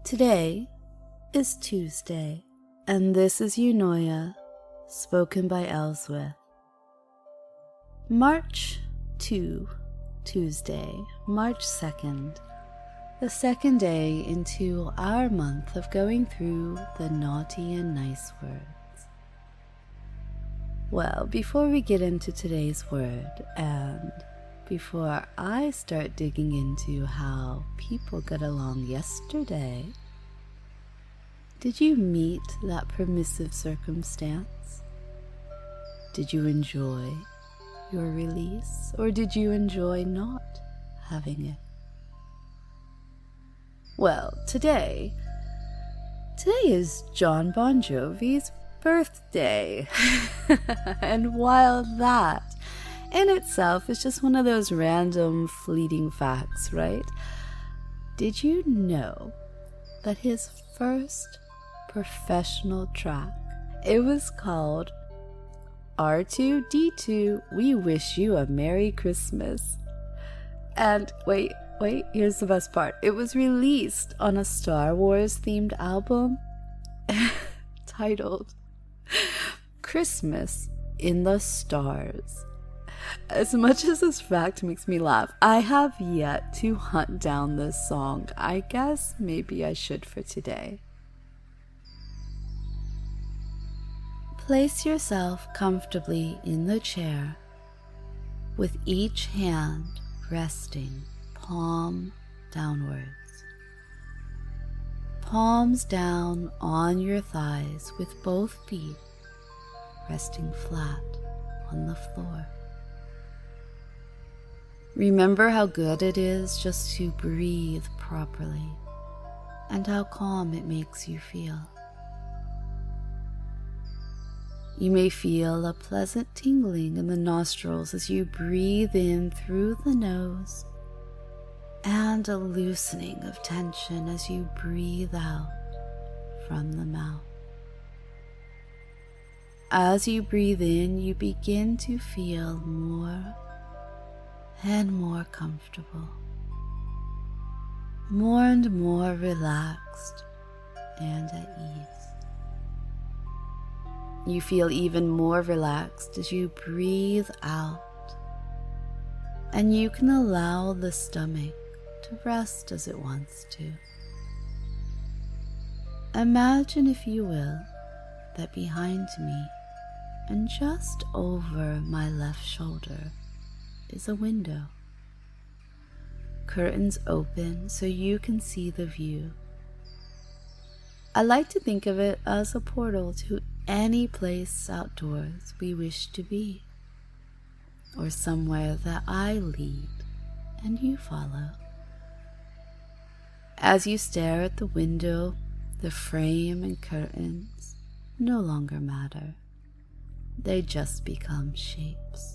Today is Tuesday, and this is Eunoia, spoken by Elswyth. March 2, Tuesday, March 2nd, the second day into our month of going through the naughty and nice words. Well, before we get into today's word, and before I start digging into how people got along yesterday, did you meet that permissive circumstance? Did you enjoy your release, or did you enjoy not having it? Well, today is Bon Jovi's birthday. And while that in itself is just one of those random fleeting facts, right? Did you know that his first professional track, it was called R2-D2, We Wish You a Merry Christmas? And wait, here's the best part. It was released on a Star Wars themed album titled Christmas in the Stars. As much as this fact makes me laugh, I have yet to hunt down this song. I guess maybe I should for today. Place yourself comfortably in the chair, with each hand resting palm downwards. Palms down on your thighs, with both feet resting flat on the floor. Remember how good it is just to breathe properly, and how calm it makes you feel. You may feel a pleasant tingling in the nostrils as you breathe in through the nose, and a loosening of tension as you breathe out from the mouth. As you breathe in, you begin to feel more and more comfortable, more and more relaxed and at ease. You feel even more relaxed as you breathe out, and you can allow the stomach to rest as it wants to. Imagine, if you will, that behind me and just over my left shoulder is a window. Curtains open so you can see the view. I like to think of it as a portal to any place outdoors we wish to be, or somewhere that I lead and you follow. As you stare at the window, the frame and curtains no longer matter. They just become shapes.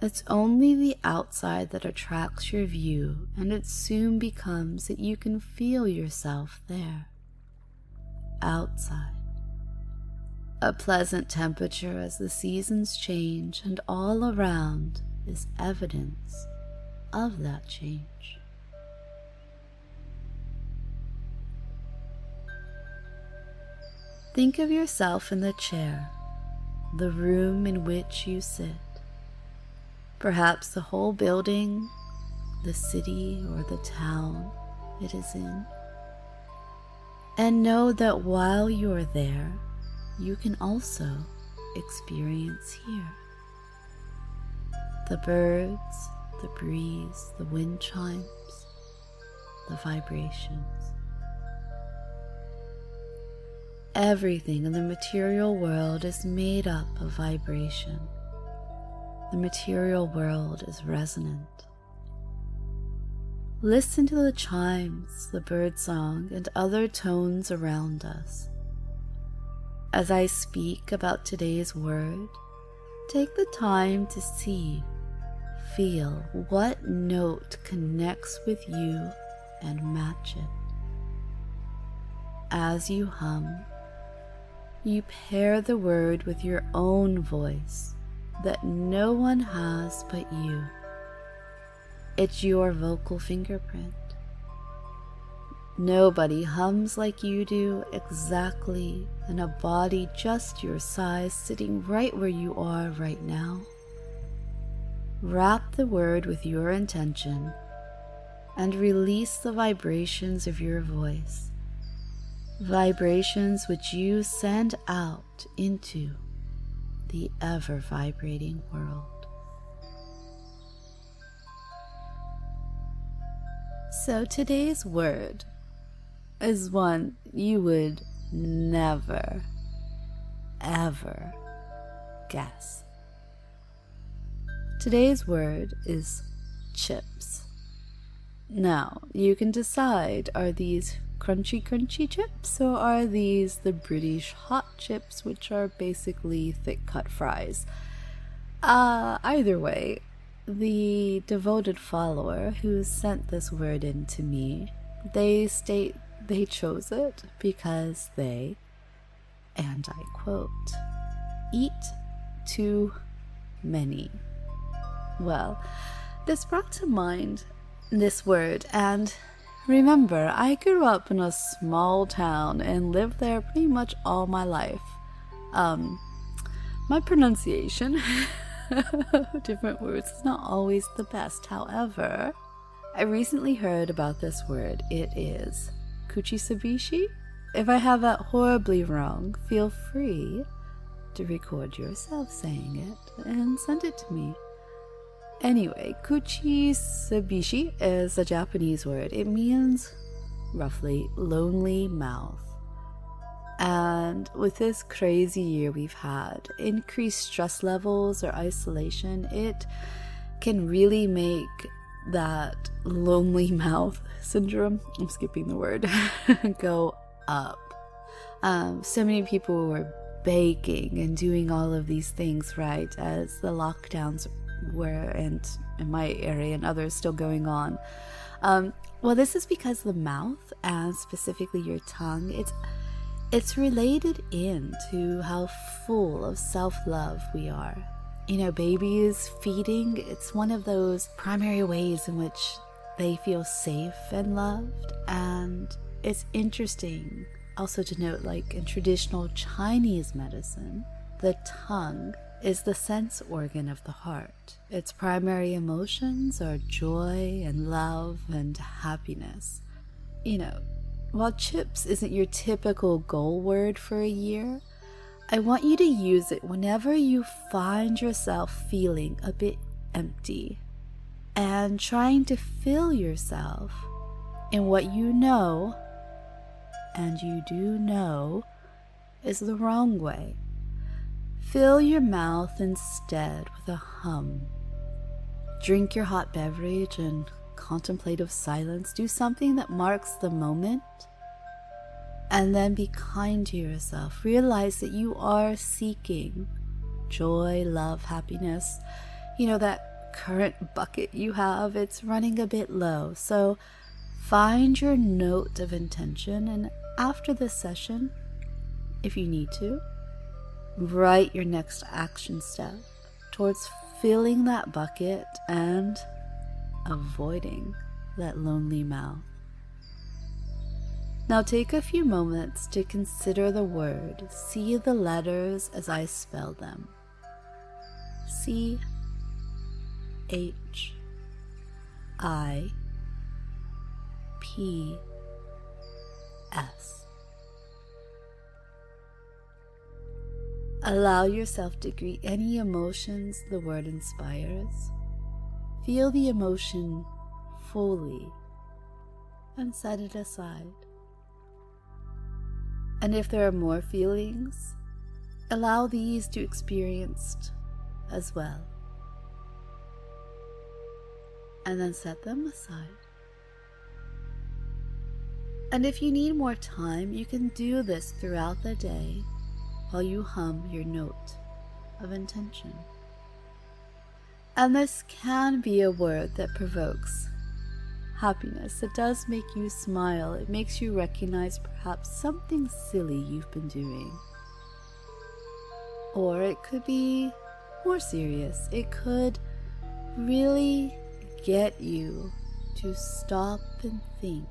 It's only the outside that attracts your view, and it soon becomes that you can feel yourself there, outside. A pleasant temperature as the seasons change, and all around is evidence of that change. Think of yourself in the chair, the room in which you sit, perhaps the whole building, the city, or the town it is in. And know that while you're there, you can also experience here. The birds, the breeze, the wind chimes, the vibrations. Everything in the material world is made up of vibration. The material world is resonant. Listen to the chimes, the birdsong, and other tones around us. As I speak about today's word, take the time to see, feel what note connects with you and match it. As you hum, you pair the word with your own voice that no one has but you. It's your vocal fingerprint. Nobody hums like you do, exactly in a body just your size, sitting right where you are right now. Wrap the word with your intention and release the vibrations of your voice, vibrations which you send out into the ever-vibrating world. So today's word is one you would never, ever guess. Today's word is chips. Now, you can decide, are these crunchy chips, or are these the British hot chips, which are basically thick cut fries? Either way, the devoted follower who sent this word in to me, they state they chose it because they, and I quote, eat too many. Well, this brought to mind this word, and remember, I grew up in a small town and lived there pretty much all my life. My pronunciation different words is not always the best. However, I recently heard about this word. It is kuchisabishi. If I have that horribly wrong, feel free to record yourself saying it and send it to me. Anyway, kuchisabishi is a Japanese word. It means roughly lonely mouth. And with this crazy year we've had, increased stress levels or isolation, it can really make that lonely mouth syndrome, I'm skipping the word, go up. So many people were baking and doing all of these things, right, as the lockdowns were, and in my area and others still going on. Well, this is because the mouth, and specifically your tongue, it's related into how full of self-love we are. You know, babies feeding, it's one of those primary ways in which they feel safe and loved. And it's interesting also to note, like in traditional Chinese medicine, the tongue is the sense organ of the heart. Its primary emotions are joy and love and happiness. You know, while chips isn't your typical goal word for a year, I want you to use it whenever you find yourself feeling a bit empty and trying to fill yourself in what you know, and you do know, is the wrong way. Fill your mouth instead with a hum. Drink your hot beverage and contemplative silence. Do something that marks the moment, and then be kind to yourself. Realize that you are seeking joy, love, happiness. You know, that current bucket you have, it's running a bit low. So find your note of intention, and after this session, if you need to, write your next action step towards filling that bucket and avoiding that lonely mouth. Now take a few moments to consider the word. See the letters as I spell them. C-H-I-P-S. Allow yourself to greet any emotions the word inspires. Feel the emotion fully and set it aside. And if there are more feelings, allow these to be experienced as well. And then set them aside. And if you need more time, you can do this throughout the day while you hum your note of intention. And this can be a word that provokes happiness. It does make you smile. It makes you recognize perhaps something silly you've been doing. Or it could be more serious. It could really get you to stop and think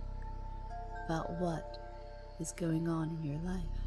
about what is going on in your life.